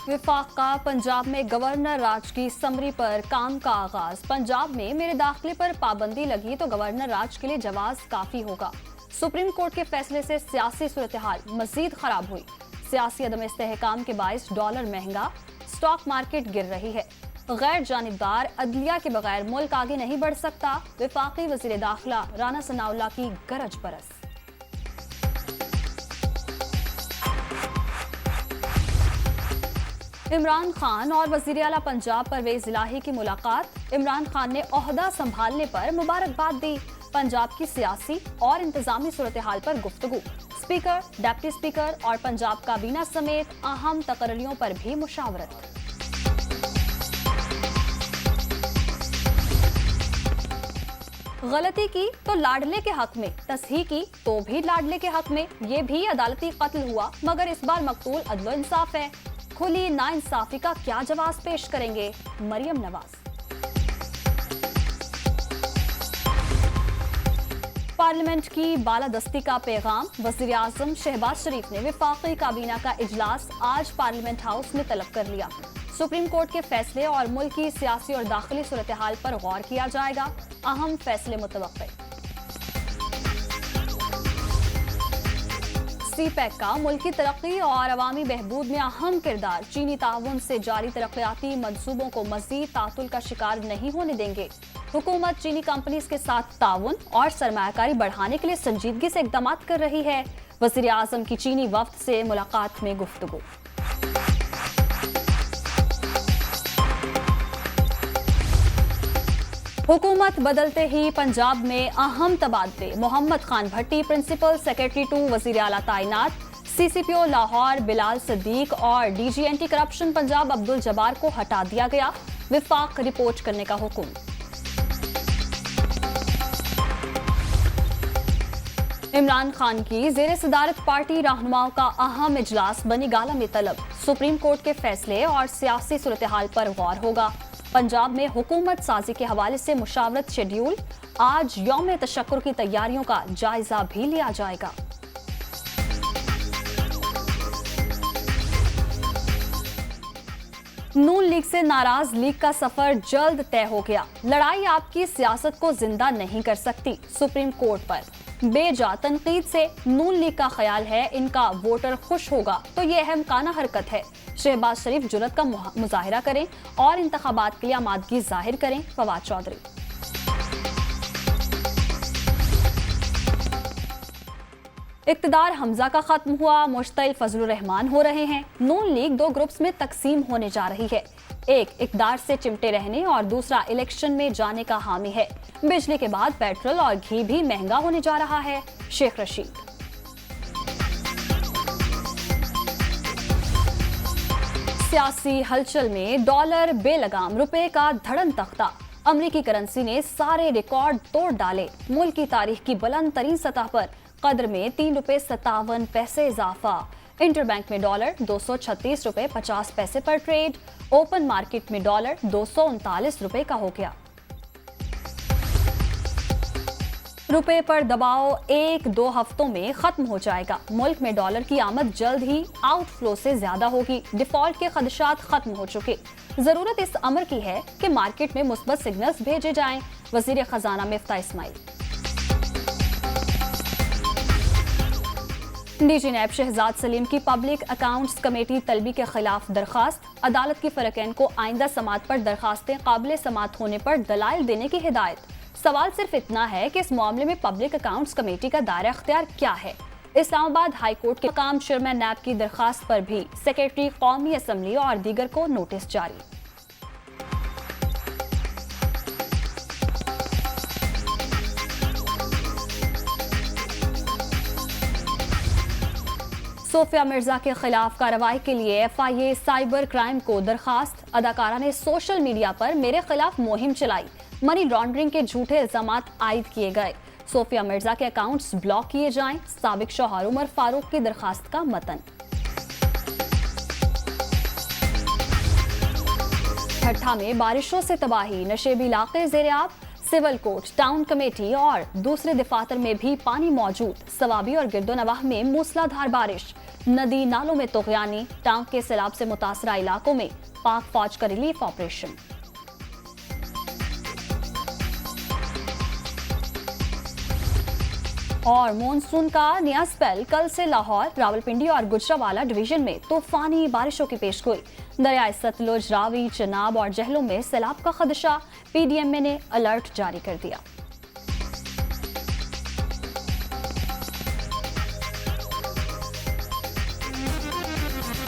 विफाक का पंजाब में गवर्नर राज की समरी पर काम का आगाज। पंजाब में मेरे दाखिले पर पाबंदी लगी तो गवर्नर राज के लिए जवाब काफी होगा। सुप्रीम कोर्ट के फैसले से सियासी सूरत-ए-हाल मजीद खराब हुई। सियासी अदम इस्तेहकाम के बायस डॉलर महंगा, स्टॉक मार्केट गिर रही है। गैर जानिबदार अदलिया के बगैर मुल्क आगे नहीं बढ़ सकता। विफाकी वजीर दाखिला राना सनाउल्लाह की गरज बरस। इमरान खान और वजीर आला पंजाब परवेज इलाही की मुलाकात। इमरान खान ने ओहदा संभालने पर मुबारकबाद दी। पंजाब की सियासी और इंतजामी सूरत हाल पर गुफ्तगू। स्पीकर, डिप्टी स्पीकर और पंजाब काबीना समेत अहम तकर्रियों पर भी मुशावरत। गलती की तो लाडले के हक में, तस्हीह की तो भी लाडले के हक में। ये भी अदालती कत्ल हुआ मगर इस बार मकतूल अदलो इंसाफ है। खुली नाइंसाफी का क्या जवाब पेश करेंगे मरियम नवाज। पार्लियामेंट की बालादस्ती का पैगाम। वजीर आजम शहबाज शरीफ ने वफाकी काबीना का इजलास आज पार्लियामेंट हाउस में तलब कर लिया। सुप्रीम कोर्ट के फैसले और मुल्क की सियासी और दाखिली सूरत हाल पर गौर किया जाएगा। अहम फैसले मुतवक्के। सीपैक का मुल्क की तरक्की और अवामी बहबूद में अहम किरदार। चीनी ताउन से जारी तरक्याती मंसूबों को मजीद तातुल का शिकार नहीं होने देंगे। हुकूमत चीनी कंपनीज के साथ ताउन और सरमायाकारी बढ़ाने के लिए संजीदगी से इकदाम कर रही है। वजीर आजम की चीनी वफ्द से मुलाकात में गुफ्तगू। हुकूमत बदलते ही पंजाब में अहम तबादले। मोहम्मद खान भट्टी प्रिंसिपल सेक्रेटरी टू वजीर आला तैनात। सीसीपीओ लाहौर बिलाल सिद्दीक और DG anti corruption Punjab Abdul Jabbar को हटा दिया गया। विफाक रिपोर्ट करने का हुक्म। इमरान खान की जेर सदारत पार्टी रहनुमाओं का अहम इजलास बनी गाला में तलब। सुप्रीम कोर्ट के फैसले और सियासी सूरत हाल पर गौर होगा। पंजाब में हुकूमत साजी के हवाले से मुशावरत शेड्यूल। आज यौम तशक्कुर की तैयारियों का जायजा भी लिया जाएगा। नून लीग से नाराज लीग का सफर जल्द तय हो गया। लड़ाई आपकी सियासत को जिंदा नहीं कर सकती। सुप्रीम कोर्ट पर बेजा तनकीद से नून लीग का ख्याल है इनका वोटर खुश होगा तो ये अहमकाना हरकत है। शहबाज शरीफ जुर्रत का मुजाहिरा करें और इंतखाबात के लिए आमादगी जाहिर करें। फवाद चौधरी। इक्तदार हमजा का खत्म हुआ, मुश्तइल फजलुर रहमान हो रहे हैं। नून लीग दो ग्रुप्स में तकसीम होने जा रही है। एक इक़्तिदार से चिमटे रहने और दूसरा इलेक्शन में जाने का हामी है। बिजली के बाद पेट्रोल और घी भी महंगा होने जा रहा है। शेख रशीद। सियासी हलचल में डॉलर बेलगाम, रुपए का धड़न तख्ता। अमेरिकी करेंसी ने सारे रिकॉर्ड तोड़ डाले। मुल्क की तारीख की बुलंद तरीन सतह पर कदर में ₹3.57 इजाफा। इंटरबैंक में डॉलर 236 रुपए 50 पैसे पर ट्रेड। ओपन मार्केट में डॉलर 239 रुपए का हो गया। रुपए पर दबाव 1-2 हफ्तों में खत्म हो जाएगा। मुल्क में डॉलर की आमद जल्द ही आउटफ्लो से ज्यादा होगी। डिफॉल्ट के खदशात खत्म हो चुके। जरूरत इस अमर की है कि मार्केट में मुस्बत सिग्नल्स भेजे जाएं। वजीर खजाना मिफ्ताह इस्माइल। डीजी नैब शहजाद सलीम की पब्लिक अकाउंट्स कमेटी तलबी के खिलाफ दरखास्त। अदालत की फरकैन को आइंदा समात पर दरखास्तें काबिले समात होने पर दलाइल देने की हिदायत। सवाल सिर्फ इतना है कि इस मामले में पब्लिक अकाउंट्स कमेटी का दायरा अख्तियार क्या है। इस्लामाबाद हाई कोर्ट के मकाम चेयरमैन नैब की दरखास्त पर भी सेक्रेटरी कौमी असम्बली और दीगर को नोटिस जारी। सोफिया मिर्जा के खिलाफ कार्रवाई के लिए FIA साइबर क्राइम को दरखास्त। अदाकारा ने सोशल मीडिया पर मेरे खिलाफ मुहिम चलाई। मनी लॉन्ड्रिंग के झूठे इल्जामात आयद किए गए। सोफिया मिर्जा के अकाउंट्स ब्लॉक किए जाएं। साबिक शौहर उमर फारूक की दरखास्त का मतन। ठट्ठा में बारिशों से तबाही, नशेबी इलाके ज़ेरे-आब। सिविल कोर्ट, टाउन कमेटी और दूसरे दफातर में भी पानी मौजूद। सवाबी और गिरदोनवाह में मूसलाधार बारिश, नदी नालों में तुगयानी। टाउन के सैलाब से मुतासरा इलाकों में पाक फौज का रिलीफ ऑपरेशन। और मॉनसून का नया स्पेल कल से लाहौर, रावलपिंडी और गुजरावाला डिवीजन में तूफानी बारिशों की पेशगोई। दरियाए सतलुज, रावी, चनाब और जहलों में सैलाब का खदशा। पीडीएमए ने अलर्ट जारी कर दिया।